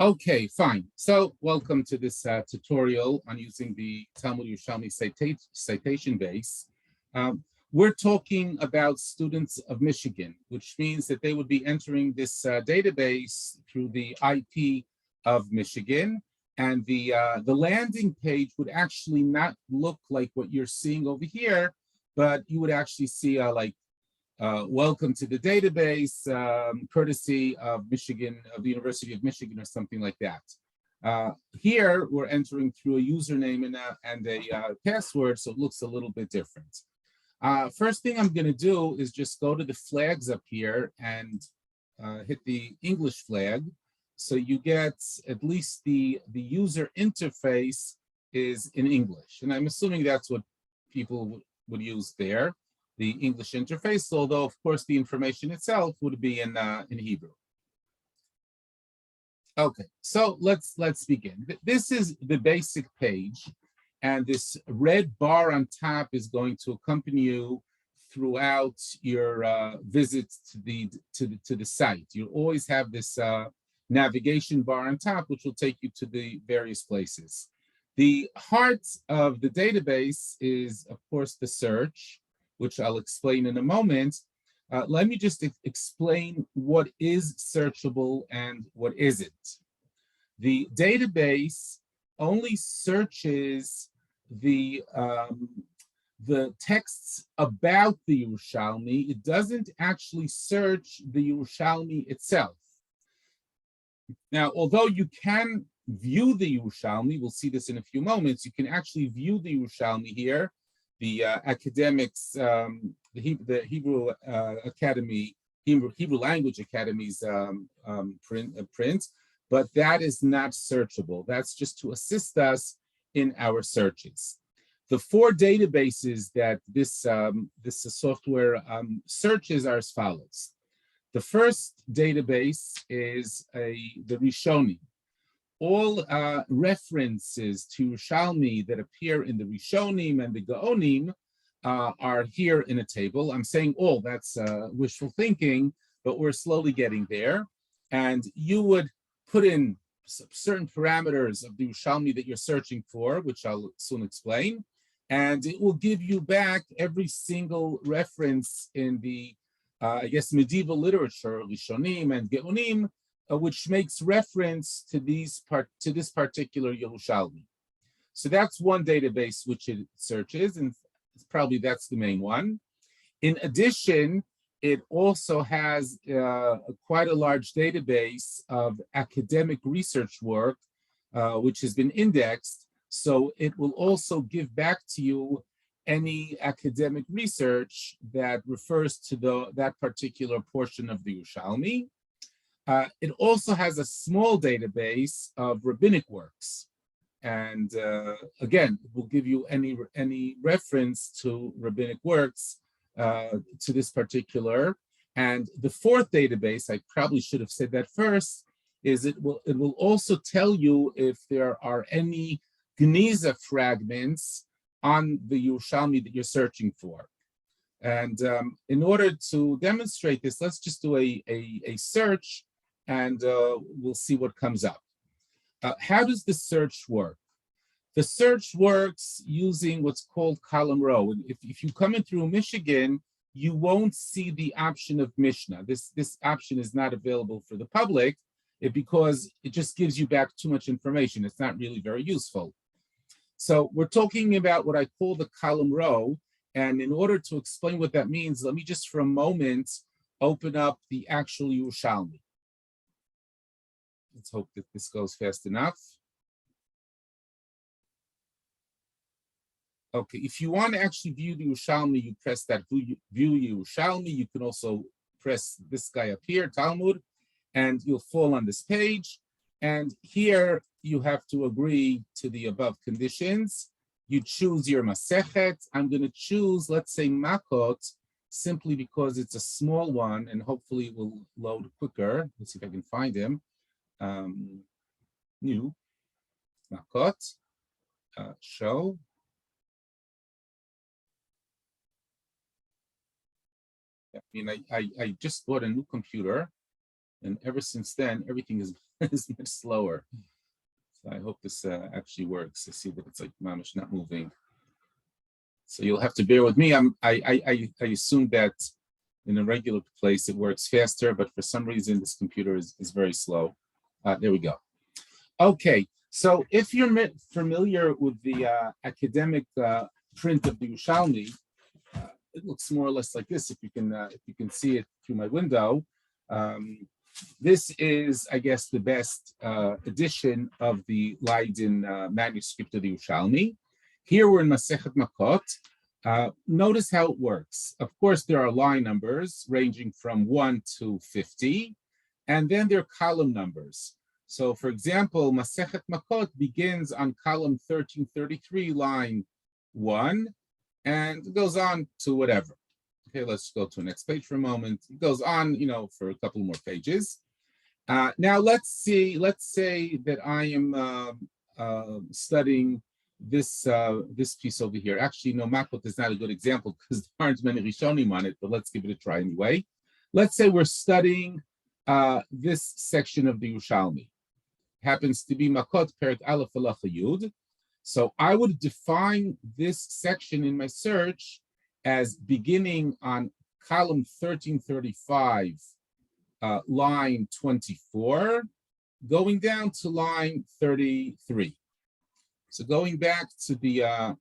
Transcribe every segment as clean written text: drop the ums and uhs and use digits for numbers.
Okay, fine. So welcome to this tutorial on using the Talmud Yerushalmi citation base. We're talking about students of Michigan, which means that they would be entering this database through the IP of Michigan. And the landing page would actually not look like what you're seeing over here, but you would actually see welcome to the database, courtesy of Michigan, of the University of Michigan, or something like that. Here, we're entering through a username and a password, so it looks a little bit different. First thing I'm going to do is just go to the flags up here and hit the English flag. So you get at least the user interface is in English. And I'm assuming that's what people would use there, the English interface, although of course the information itself would be in Hebrew. Okay, so let's begin. This is the basic page, and this red bar on top is going to accompany you throughout your visits to the site. You always have this navigation bar on top, which will take you to the various places. The heart of the database is, of course, the search, which I'll explain in a moment. Let me just explain what is searchable and what isn't. The database only searches the texts about the Yerushalmi. It doesn't actually search the Yerushalmi itself. Now, although you can view the Yerushalmi, we'll see this in a few moments, you can actually view the Yerushalmi here, the academics, the Hebrew Academy, Hebrew Language Academy's print, but that is not searchable. That's just to assist us in our searches. The four databases that this software searches are as follows. The first database is the Rishonim. All references to Yerushalmi that appear in the Rishonim and the Gaonim are here in a table. I'm saying all, that's wishful thinking, but we're slowly getting there. And you would put in certain parameters of the Yerushalmi that you're searching for, which I'll soon explain, and it will give you back every single reference in the I guess medieval literature, Rishonim and Geonim, which makes reference to this particular Yerushalmi. So that's one database which it searches, and probably that's the main one. In addition, it also has quite a large database of academic research work, which has been indexed. So it will also give back to you any academic research that refers to that particular portion of the Yerushalmi. It also has a small database of rabbinic works. And again, it will give you any reference to rabbinic works to this particular. And the fourth database, I probably should have said that first, is it will also tell you if there are any Geniza fragments on the Yerushalmi that you're searching for. And in order to demonstrate this, let's just do a search, and we'll see what comes up. How does the search work? The search works using what's called column row. If you come in through Michigan, you won't see the option of Mishnah. This option is not available for the public because it just gives you back too much information. It's not really very useful. So we're talking about what I call the column row. And in order to explain what that means, let me just for a moment open up the actual Yerushalmi. Let's hope that this goes fast enough. Okay, if you want to actually view the Yerushalmi, you press that view Yerushalmi. You can also press this guy up here, Talmud, and you'll fall on this page. And here you have to agree to the above conditions. You choose your Masechet. I'm going to choose, let's say, Makot, simply because it's a small one and hopefully it will load quicker. Let's see if I can find him. New Makot, show. I mean, I just bought a new computer, And ever since then, everything is, is much slower. So I hope this actually works. I see that it's like mamish not moving. So you'll have to bear with me. I assume that in a regular place it works faster, but for some reason this computer is very slow. There we go. Okay, so if you're familiar with the academic print of the Yerushalmi, it looks more or less like this. If you can see it through my window, this is, I guess, the best edition of the Leiden manuscript of the Yerushalmi. Here we're in Masechet Makot. Notice how it works. Of course, there are line numbers ranging from 1 to 50, and then there are column numbers. So, for example, Masechet Makot begins on column 1333, line 1, and goes on to whatever. Okay, let's go to the next page for a moment. It goes on, for a couple more pages. Now, let's say that I am studying this piece over here. Actually, no, Makot is not a good example because there aren't many Rishonim on it, but let's give it a try anyway. Let's say we're studying this section of the Yerushalmi. Happens to be Makot Perek Aleph Halacha Yud. So I would define this section in my search as beginning on column 1335, line 24, going down to line 33. So going back to the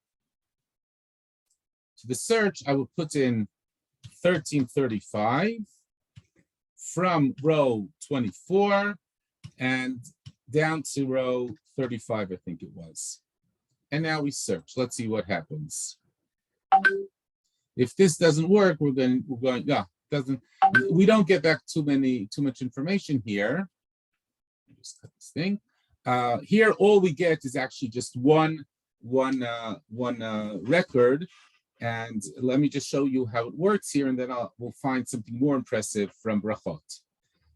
search, I will put in 1335 from row 24 and down to row 35, I think it was. And now we search. Let's see what happens. If this doesn't work, we're going, yeah, we don't get back too much information here. Just cut this thing. Here, all we get is actually just one record. And let me just show you how it works here, and then we'll find something more impressive from Brachot.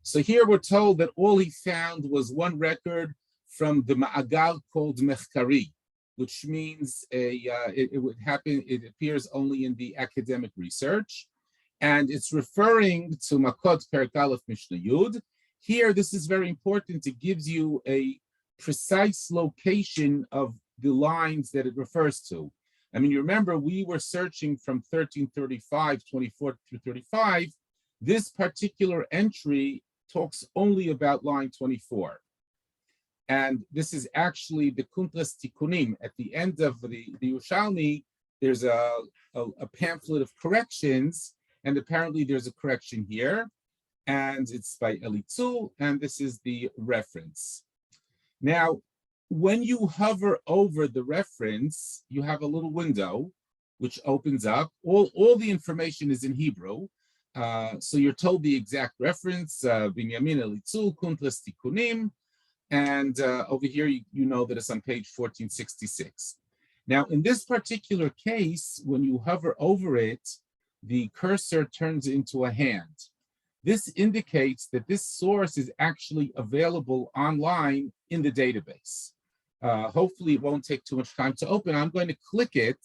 So here we're told that all he found was one record from the Ma'agal called Mechkari, which means it appears only in the academic research. And it's referring to Makot Perek Aleph Mishnah Yud. Here, this is very important. It gives you a precise location of the lines that it refers to. I mean, you remember we were searching from 1335, 24 through 35. This particular entry talks only about line 24. And this is actually the Kuntras Tikkunim. At the end of the Yerushalmi, there's a pamphlet of corrections, and apparently there's a correction here, and it's by Elitzul, and this is the reference. Now, when you hover over the reference, you have a little window which opens up. All the information is in Hebrew, so you're told the exact reference, Binyamin Elitzul, Kuntras Tikkunim, and over here, you know that it's on page 1466. Now, in this particular case, when you hover over it, the cursor turns into a hand. This indicates that this source is actually available online in the database. Hopefully, it won't take too much time to open. I'm going to click it,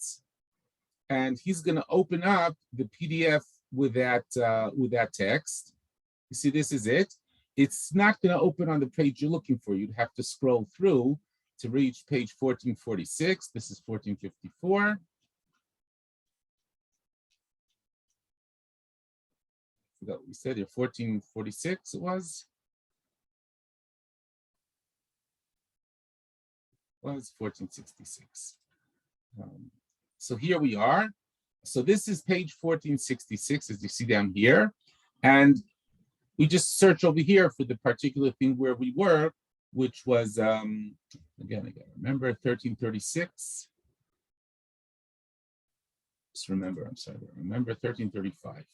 and he's going to open up the PDF with that text. You see, this is it. It's not going to open on the page you're looking for. You'd have to scroll through to reach page 1446. This is 1454. Forgot what we said here, 1446 it was. Well, it's 1466. So here we are. So this is page 1466, as you see down here. And we just search over here for the particular thing where we were, which was, again, I gotta remember, 1336. Just remember, I'm sorry, remember 1335.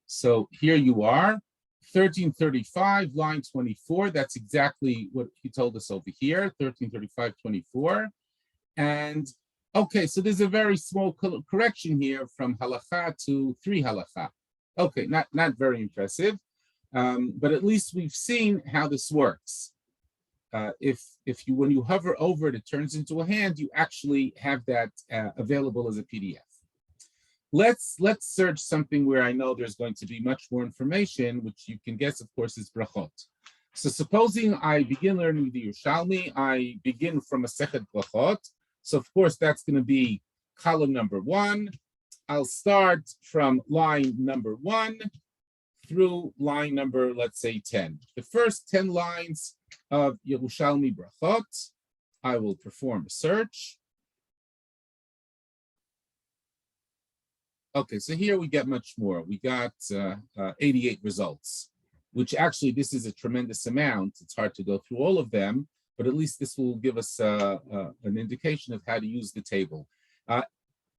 So here you are, 1335, line 24. That's exactly what he told us over here, 1335, 24. And okay, so there's a very small correction here from halakha to 3 halakha. Okay, not very impressive, but at least we've seen how this works. When you hover over it, it turns into a hand. You actually have that available as a PDF. let's search something where I know there's going to be much more information, which you can guess, of course, is brachot. So supposing I begin learning the Yerushalmi, I begin from a Sechet Brachot. So of course, that's going to be column number 1. I'll start from line number 1 through line number, let's say, 10. The first 10 lines of Yerushalmi Brachot, I will perform a search. Okay, so here we get much more. We got 88 results, which actually, this is a tremendous amount. It's hard to go through all of them, but at least this will give us an indication of how to use the table.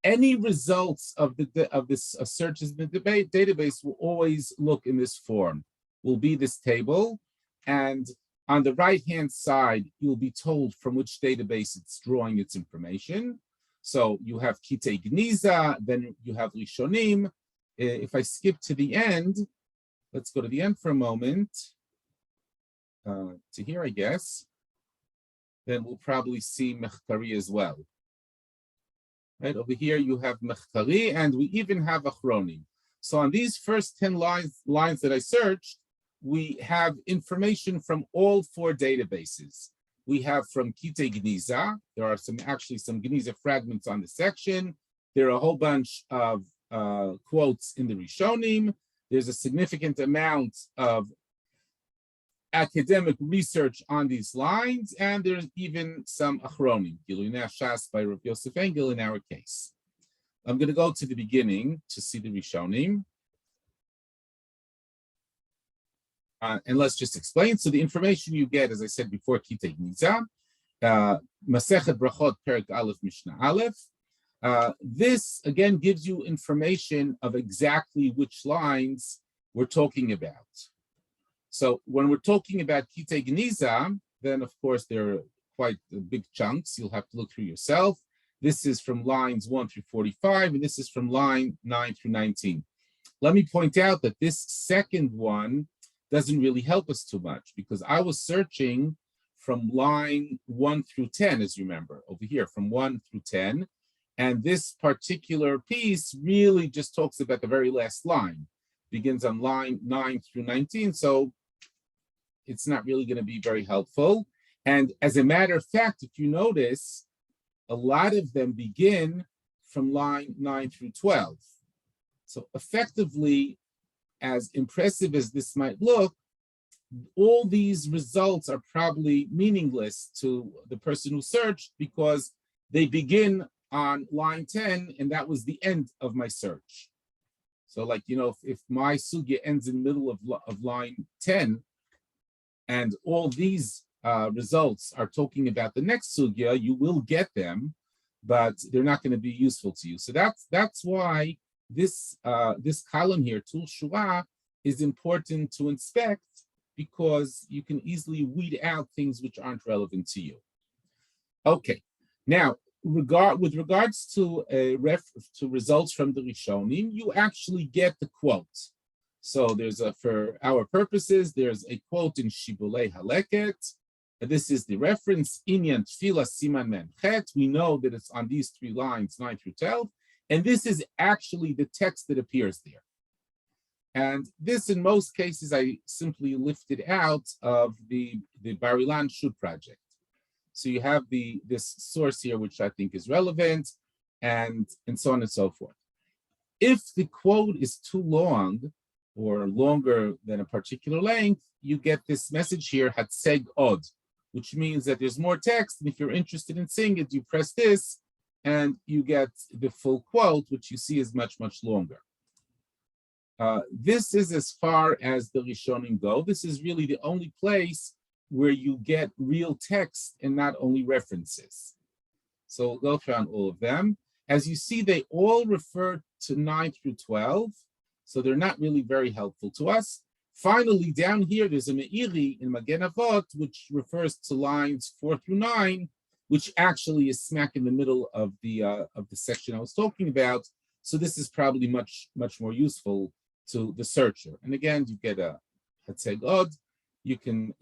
Any results of this searches in the database will always look in this form. Will be this table, and on the right-hand side, you'll be told from which database it's drawing its information. So you have Kitei Gniza, then you have Rishonim. If I skip to the end, let's go to the end for a moment, to here, I guess, then we'll probably see Mechtari as well. Right, over here you have Mechtari, and we even have Achronim. So on these first 10 lines that I searched, we have information from all 4 databases. We have from Kitei Gniza. There are actually some Gniza fragments on the section. There are a whole bunch of quotes in the Rishonim. There's a significant amount of academic research on these lines, and there's even some Achronim, Gilui Shas by Rav Yosef Engel in our case. I'm going to go to the beginning to see the Rishonim. And let's just explain. So the information you get, as I said before, Kitei Gniza, Masechet Brachot, Perek Aleph, Mishnah Aleph. This, again, gives you information of exactly which lines we're talking about. So when we're talking about Kitei Gniza, then, of course, there are quite big chunks. You'll have to look through yourself. This is from lines 1 through 45, and this is from line 9 through 19. Let me point out that this second one doesn't really help us too much, because I was searching from line 1 through 10, as you remember, over here, from 1 through 10. And this particular piece really just talks about the very last line, begins on line 9 through 19. So it's not really going to be very helpful. And as a matter of fact, if you notice, a lot of them begin from line 9 through 12. So effectively, as impressive as this might look, all these results are probably meaningless to the person who searched, because they begin on line 10, and that was the end of my search. So, like, you know, if my sugya ends in the middle of line 10, and all these results are talking about the next sugya, you will get them, but they're not going to be useful to you. So that's why this column here, Tul Shua, is important to inspect, because you can easily weed out things which aren't relevant to you. Okay, now with regards to results from the Rishonim, you actually get the quote. So there's for our purposes, there's a quote in Shibulei Haleket. This is the reference, Inyan Tfila Siman Men Chet. We know that it's on these 3 lines, 9 through 12. And this is actually the text that appears there. And this, in most cases, I simply lifted out of the Bar Ilan Shut project. So you have this source here, which I think is relevant, and so on and so forth. If the quote is too long, or longer than a particular length, you get this message here, Hatseg Od, which means that there's more text, and if you're interested in seeing it, you press this, and you get the full quote, which you see is much, much longer. This is as far as the Rishonim go. This is really the only place where you get real text and not only references. So we'll go through on all of them. As you see, they all refer to 9 through 12, so they're not really very helpful to us. Finally, down here, there's a Me'iri in Magen Avot, which refers to lines 4 through 9, which actually is smack in the middle of the section I was talking about. So this is probably much, much more useful to the searcher. And again, you get a Hatzeg Od. You can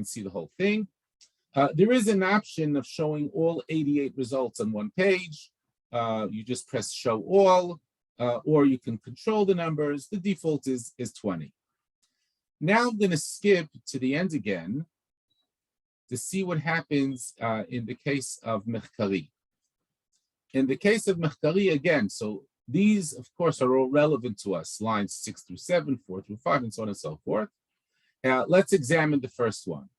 see the whole thing. There is an option of showing all 88 results on one page. You just press show all, or you can control the numbers. The default is 20. Now I'm going to skip to the end again to see what happens in the case of Mechkari. In the case of Mechkari, again, so these, of course, are all relevant to us, lines 6 through 7, 4 through 5, and so on and so forth. Let's examine the first one.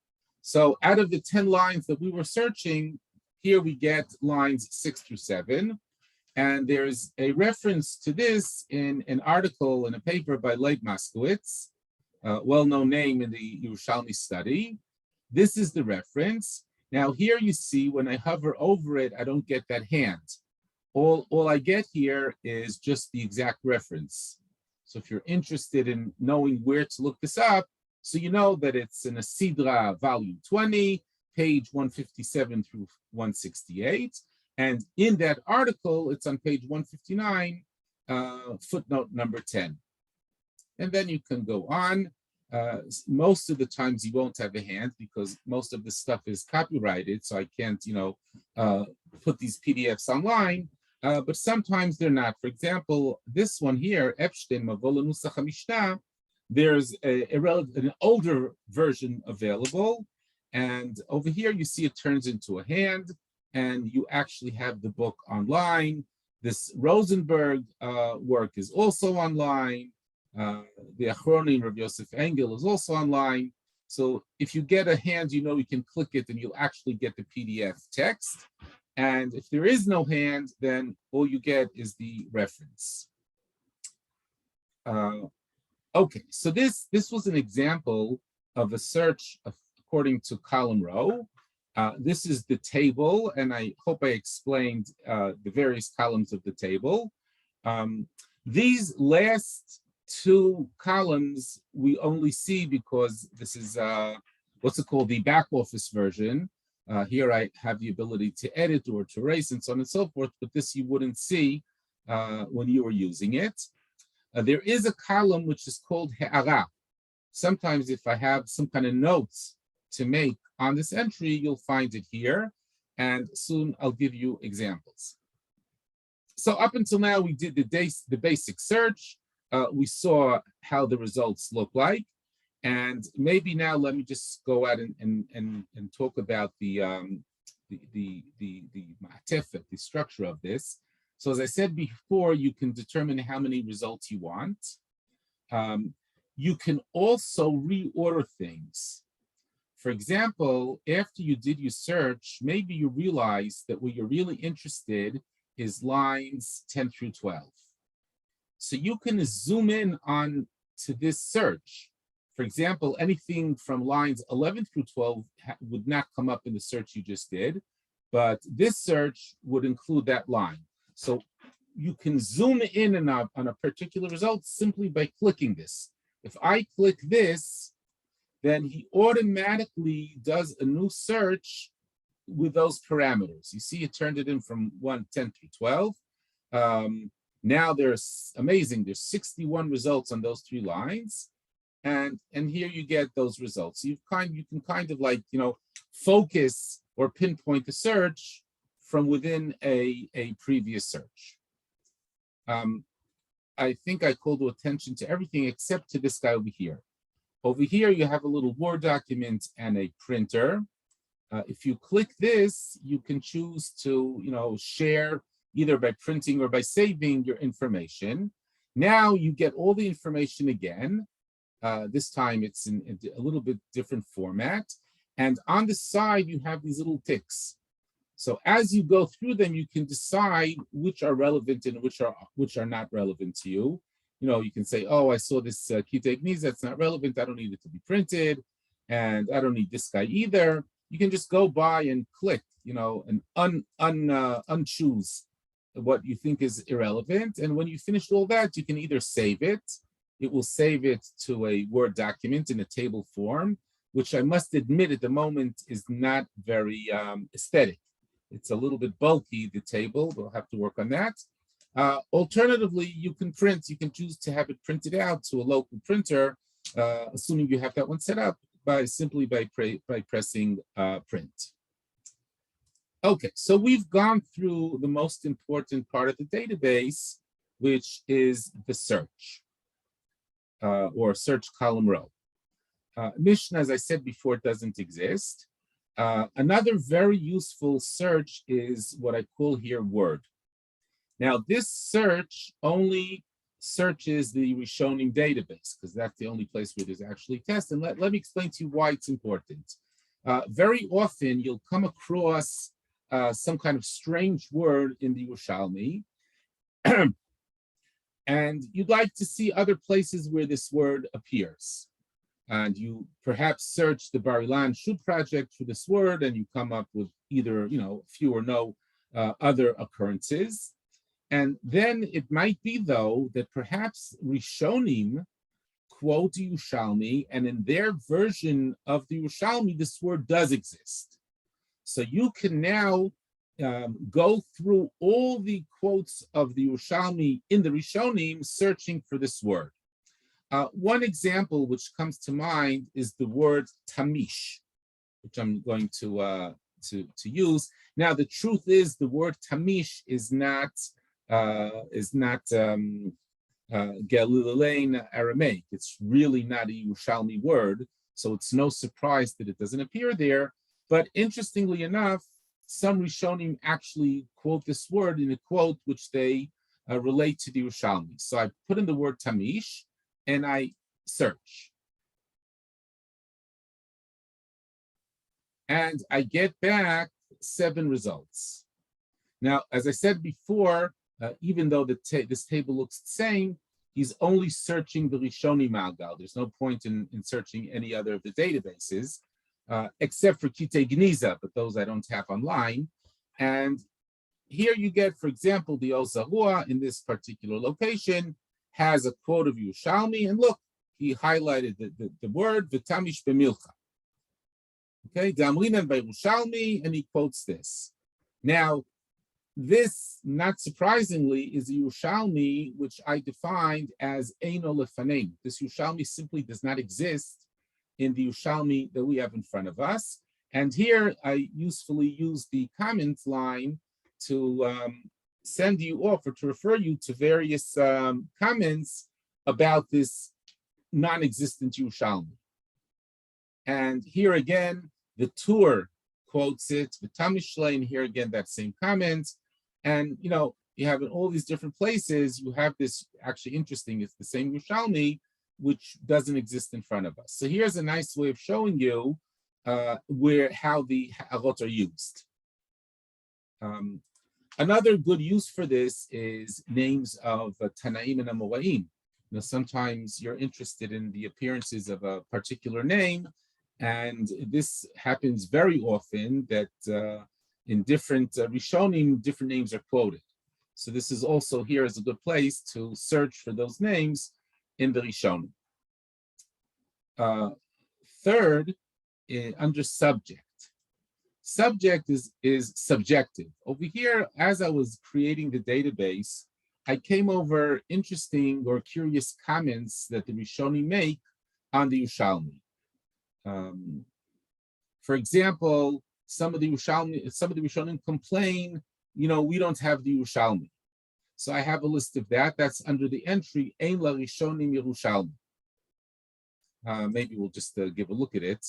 So out of the 10 lines that we were searching, here we get lines 6 through 7. And there's a reference to this in an article in a paper by Leib Moskowitz, well-known name in the Yerushalmi study. This is the reference. Now here you see when I hover over it, I don't get that hand. All I get here is just the exact reference. So if you're interested in knowing where to look this up, so you know that it's in a Sidra volume 20, page 157 through 168. And in that article, it's on page 159, footnote number 10. And then you can go on. Most of the times you won't have a hand because most of the stuff is copyrighted, so I can't, put these PDFs online. But sometimes they're not. For example, this one here, Epstein Mavola Nusach HaMishnah, there's an older version available. And over here, you see it turns into a hand, and you actually have the book online. This Rosenberg work is also online. The Achronim of Yosef Engel is also online. So if you get a hand, you can click it and you'll actually get the PDF text. And if there is no hand, then all you get is the reference. Okay, so this was an example of a search according to column row. This is the table, and I hope I explained the various columns of the table. These last two columns we only see because this is what's it called, the back office version. Here I have the ability to edit or to erase and so on and so forth, but this you wouldn't see when you were using it. There is a column which is called He'ara. Sometimes if I have some kind of notes to make on this entry, you'll find it here, and soon I'll give you examples. So up until now, we did the basic search. We saw how the results look like, and maybe now let me just go out and talk about the ma'atefet, the structure of this. So as I said before, you can determine how many results you want. You can also reorder things. For example, after you did your search, maybe you realize that what you're really interested is lines 10 through 12. So you can zoom in on to this search. For example, anything from lines 11 through 12 would not come up in the search you just did, but this search would include that line. So you can zoom in on a particular result simply by clicking this. If I click this, then he automatically does a new search with those parameters. You see, it turned it in from 10 through 12. Now there's 61 results on those 3 lines. And here you get those results. You can kind of like, focus or pinpoint the search from within a previous search. I think I called attention to everything except to this guy over here. Over here, you have a little Word document and a printer. If you click this, you can choose to, share either by printing or by saving your information. Now you get all the information again. This time it's in a little bit different format. And on the side, you have these little ticks. So as you go through them, you can decide which are relevant and which are not relevant to you. You can say, oh, I saw this TYdb, that's not relevant. I don't need it to be printed. And I don't need this guy either. You can just go by and click, and unchoose what you think is irrelevant. And when you finished all that, you can either save it. It will save it to a Word document in a table form, which I must admit at the moment is not very aesthetic. It's a little bit bulky, the table. We'll have to work on that. Alternatively, you can choose to have it printed out to a local printer, assuming you have that one set up, simply by pressing print. Okay, so we've gone through the most important part of the database, which is the search or search column row. Mishnah, as I said before, doesn't exist. Another very useful search is what I call here word. Now, this search only searches the Rishonim database, because that's the only place where there's actually tests. And let me explain to you why it's important. Very often, you'll come across some kind of strange word in the Yerushalmi, and you'd like to see other places where this word appears. And you perhaps search the Bar Ilan Shut project for this word, and you come up with either few or no other occurrences. And then it might be, though, that perhaps Rishonim quote Yerushalmi, and in their version of the Yerushalmi, this word does exist. So you can now go through all the quotes of the Yerushalmi in the Rishonim, searching for this word. One example which comes to mind is the word tamish, which I'm going to use. Now, the truth is, the word tamish is not Galilean Aramaic. It's really not a Yerushalmi word, so it's no surprise that it doesn't appear there. But interestingly enough, some Rishonim actually quote this word in a quote which they relate to the Yerushalmi. So I put in the word tamish, and I search. And I get back 7 results. Now, as I said before, even though this table looks the same, he's only searching the Rishoni Malgal. There's no point in searching any other of the databases, except for Kitei Gniza, but those I don't have online. And here you get, for example, the Ozarua in this particular location has a quote of Yerushalmi, and look, he highlighted the word V'tamish b'milcha. Okay, Damrinan by Yerushalmi, and he quotes this. Now, this, not surprisingly, is a Yerushalmi which I defined as Eino Lefanein. This Yerushalmi simply does not exist in the Yerushalmi that we have in front of us. And here I usefully use the comment line to send you off or to refer you to various comments about this non-existent Yerushalmi. And here again, the Tur quotes it, the Tamishle, and here again, that same comment. And, you have in all these different places, you have this actually interesting, it's the same Yerushalmi, which doesn't exist in front of us. So here's a nice way of showing you how the Ha'arot are used. Another good use for this is names of Tanaim and Amoraim. Sometimes you're interested in the appearances of a particular name, and this happens very often that in different Rishonim, different names are quoted. So this is also here as a good place to search for those names in the Rishonim. Third, under subject. Subject is subjective. Over here, as I was creating the database, I came over interesting or curious comments that the Rishonim make on the Yerushalmi. For example, some of the Rishonim complain, we don't have the Yerushalmi. So I have a list of that. That's under the entry Ein La Rishonim Yerushalmi. Maybe we'll just give a look at it.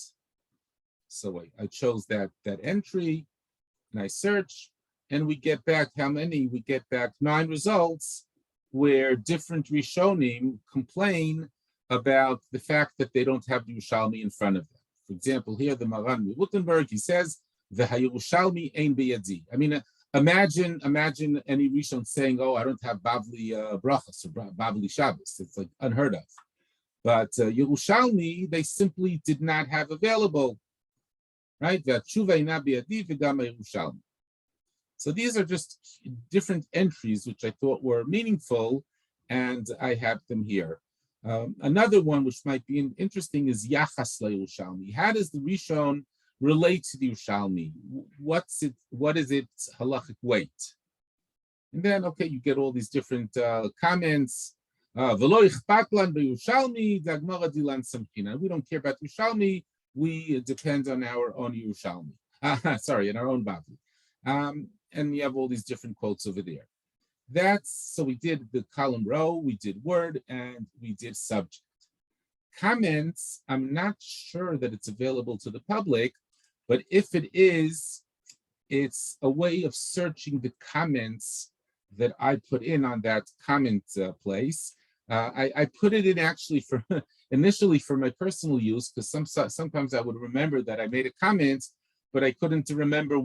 So I chose that entry, and I search, and we get back how many? We get back 9 results where different Rishonim complain about the fact that they don't have the Yerushalmi in front of them. For example, here the Maran Wittenberg, he says, "The Yerushalmi ein biyadi." I mean, imagine any Rishon saying, "Oh, I don't have Bavli Brachas or Bavli Shabbos." It's like unheard of. But Yerushalmi, they simply did not have available. Right? So these are just different entries which I thought were meaningful, and I have them here. Another one which might be interesting is Yachas LaYerushalmi. How does the Rishon relate to the Yerushalmi? What is its halachic weight? And then, okay, you get all these different comments. We don't care about Yerushalmi. We depend on our own Yerushalmi. On our own Bavli. And you have all these different quotes over there. So we did the column row, we did word, and we did subject. Comments, I'm not sure that it's available to the public, but if it is, it's a way of searching the comments that I put in on that comment place. I put it in actually for initially for my personal use, because sometimes I would remember that I made a comment, but I couldn't remember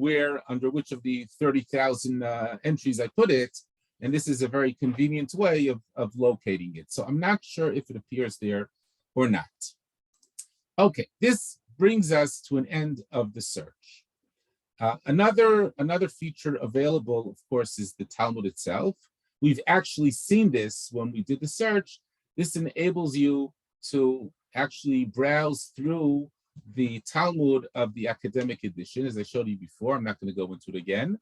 under which of the 30,000 entries I put it. And this is a very convenient way of locating it. So I'm not sure if it appears there or not. Okay, this brings us to an end of the search. Another feature available, of course, is the Talmud itself. We've actually seen this when we did the search. This enables you to actually browse through the Talmud of the academic edition, as I showed you before. I'm not going to go into it again.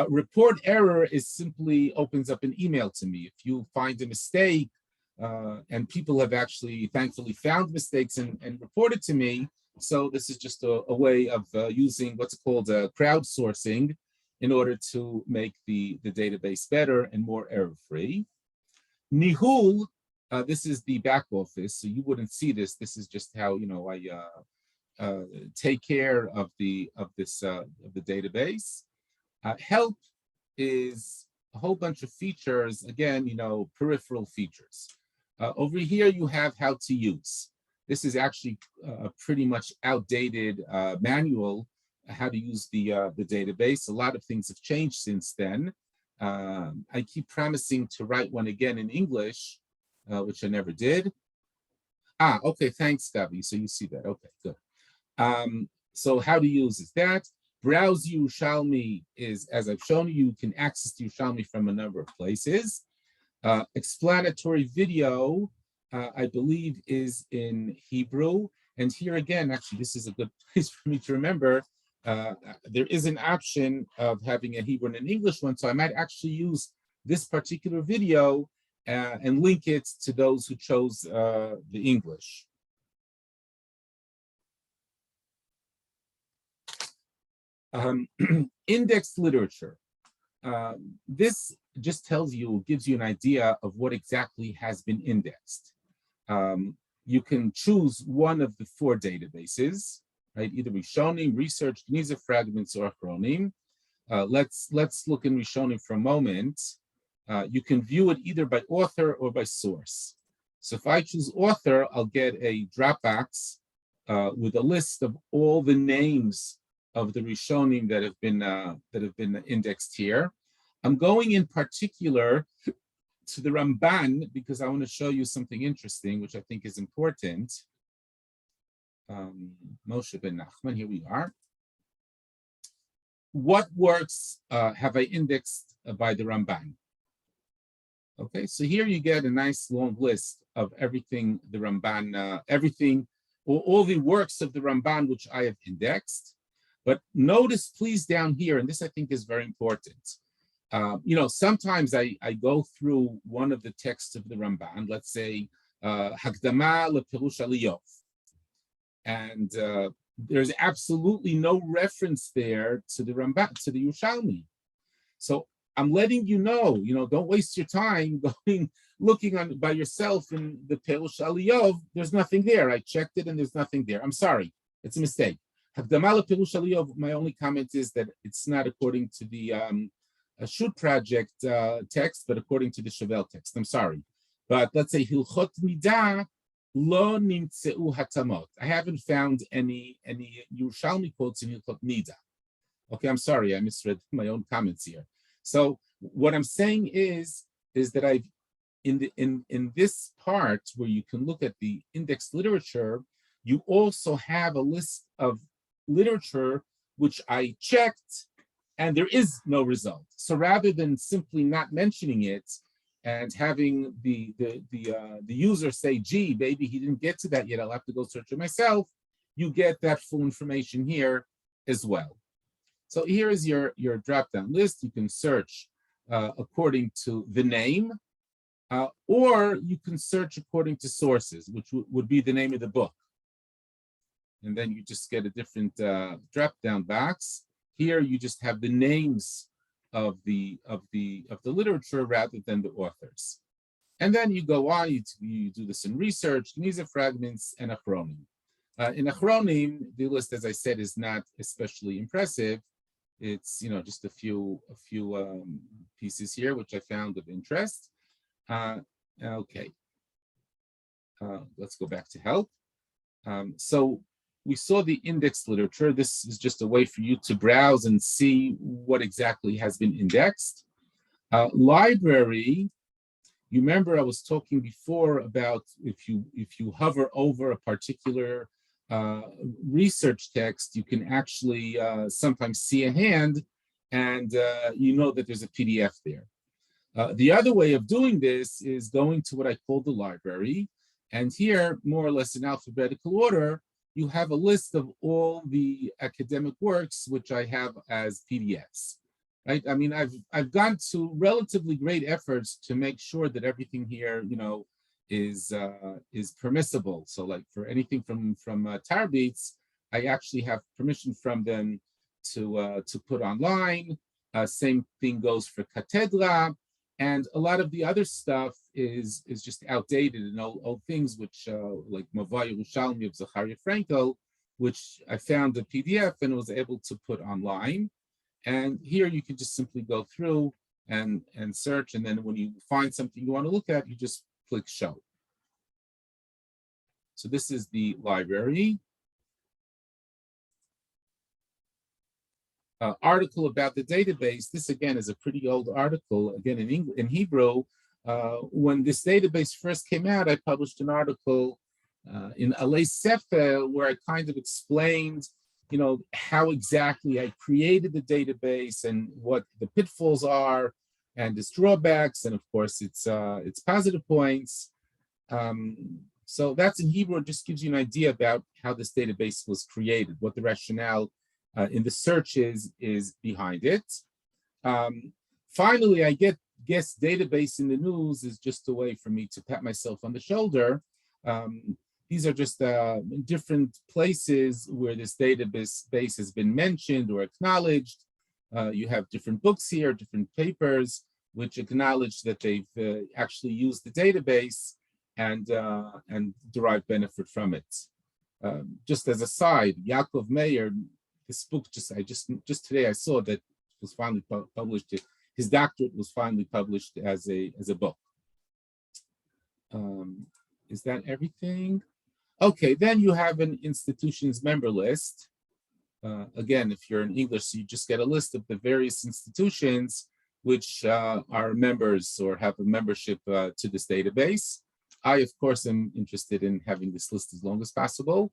Report error is simply opens up an email to me. If you find a mistake, and people have actually thankfully found mistakes and reported to me. So this is just a way of using what's called crowdsourcing in order to make the database better and more error-free. Nihul, this is the back office, so you wouldn't see this. This is just how I take care of the database. Help is a whole bunch of features, again, peripheral features. Over here, you have how to use. This is actually a pretty much outdated manual, how to use the database. A lot of things have changed since then. I keep promising to write one again in English, which I never did. Okay, thanks, Gabi. So you see that. Okay, good. So how to use is that. Browse Yerushalmi is, as I've shown you, you can access Yerushalmi from a number of places. Explanatory video, I believe, is in Hebrew. And here again, actually, this is a good place for me to remember. There is an option of having a Hebrew and an English one. So I might actually use this particular video and link it to those who chose the English. Indexed literature. This just gives you an idea of what exactly has been indexed. You can choose one of the 4 databases, right? Either Rishonim, Research, Geniza, Fragments, or Achronim. Let's look in Rishonim for a moment. You can view it either by author or by source. So if I choose author, I'll get a Dropbox with a list of all the names of the Rishonim that have been indexed here. I'm going in particular to the Ramban because I want to show you something interesting, which I think is important. Moshe ben Nachman, here we are. What works have I indexed by the Ramban? Okay, so here you get a nice long list of everything the Ramban, all the works of the Ramban which I have indexed. But notice, please, down here, and this I think is very important. Sometimes I go through one of the texts of the Ramban, let's say Hakdama lePerush Aliyov, and there's absolutely no reference there to the Ramban, to the Yerushalmi. So I'm letting you know, don't waste your time looking by yourself in the Perush Aliyov. There's nothing there. I checked it and there's nothing there. I'm sorry, it's a mistake. Hakdama lePerush Aliyov, my only comment is that it's not according to the Shoot Project text, but according to the Chevelle text. I'm sorry. But let's say Hilchot Nida lo nimtzeu hatamot. I haven't found any Yerushalmi quotes in Hilchot Nida. Okay, I'm sorry, I misread my own comments here. So what I'm saying is that I've in this part where you can look at the indexed literature, you also have a list of literature which I checked and there is no result. So rather than simply not mentioning it and having the user say, gee, maybe he didn't get to that yet, I'll have to go search it myself, you get that full information here as well. So here is your drop-down list. You can search according to the name, or you can search according to sources, which would be the name of the book. And then you just get a different drop-down box. Here you just have the names of the literature rather than the authors. And then you go on, you do this in research, Gniza fragments, and Achronim. In Achronim, the list, as I said, is not especially impressive. It's just a few pieces here which I found of interest. Okay, let's go back to help. So we saw the index literature. This is just a way for you to browse and see what exactly has been indexed. Library. You remember I was talking before about if you hover over a particular research text, you can actually sometimes see a hand, and you know that there's a PDF there. The other way of doing this is going to what I call the library, and here, more or less in alphabetical order, you have a list of all the academic works which I have as PDFs. Right? I mean, I've gone to relatively great efforts to make sure that everything here, is permissible. So, like for anything from Tarbitz, I actually have permission from them to put online. Same thing goes for Katedra, and a lot of the other stuff is just outdated and old things, which like Moshe Yerushalmi of Zachariah Frankel, which I found a PDF and was able to put online. And here you can just simply go through and search, and then when you find something you want to look at, you just click show. So this is the library. Article about the database. This again is a pretty old article, again in Hebrew. When this database first came out, I published an article in Alei Sefer where I kind of explained how exactly I created the database and what the pitfalls are and its drawbacks, and of course its positive points. So that's in Hebrew. It just gives you an idea about how this database was created, what the rationale in the search is behind it. Finally, I guess database in the news is just a way for me to pat myself on the shoulder. These are just different places where this database has been mentioned or acknowledged. You have different books here, different papers, which acknowledge that they've actually used the database and derive benefit from it. Just as a side, Yaakov Meir, this book just today I saw that it was finally published. His doctorate was finally published as a book. Is that everything? Okay, then you have an institution's member list. Again, if you're in English, you just get a list of the various institutions which are members or have a membership to this database. I, of course, am interested in having this list as long as possible.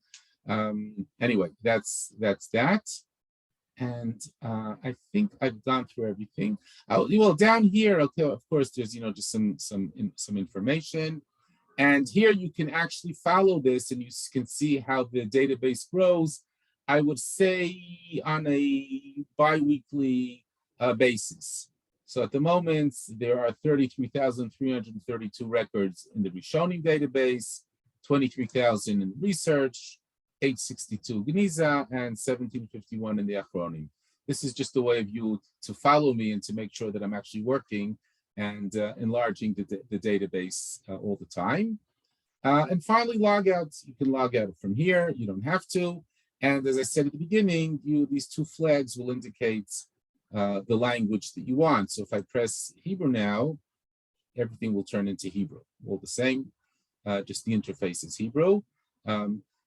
Anyway, that's that. And I think I've gone through everything. Well, down here, okay, of course, there's just some information. And here you can actually follow this and you can see how the database grows, I would say on a bi-weekly basis. So at the moment, there are 33,332 records in the Rishonim database, 23,000 in research, 862 Gniza, and 1751 in the Achronim. This is just a way of you to follow me and to make sure that I'm actually working and enlarging the database all the time. And finally, log out. You can log out from here. You don't have to. And as I said at the beginning, these two flags will indicate the language that you want. So if I press Hebrew now, everything will turn into Hebrew. All the same, just the interface is Hebrew.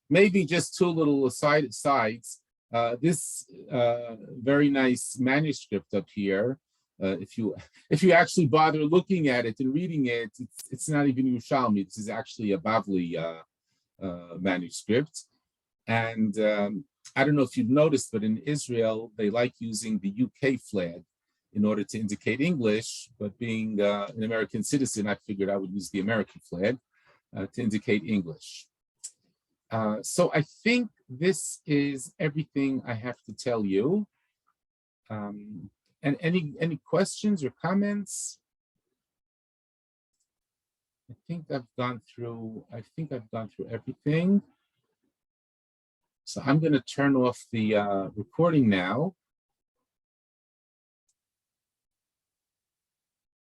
Maybe just two little sides. This very nice manuscript up here. If you actually bother looking at it and reading it, it's not even Yerushalmi. This is actually a Bavli manuscript. And I don't know if you've noticed, but in Israel, they like using the UK flag in order to indicate English. But being an American citizen, I figured I would use the American flag to indicate English. So I think this is everything I have to tell you. And any questions or comments? I think I've gone through everything. So I'm going to turn off the recording now.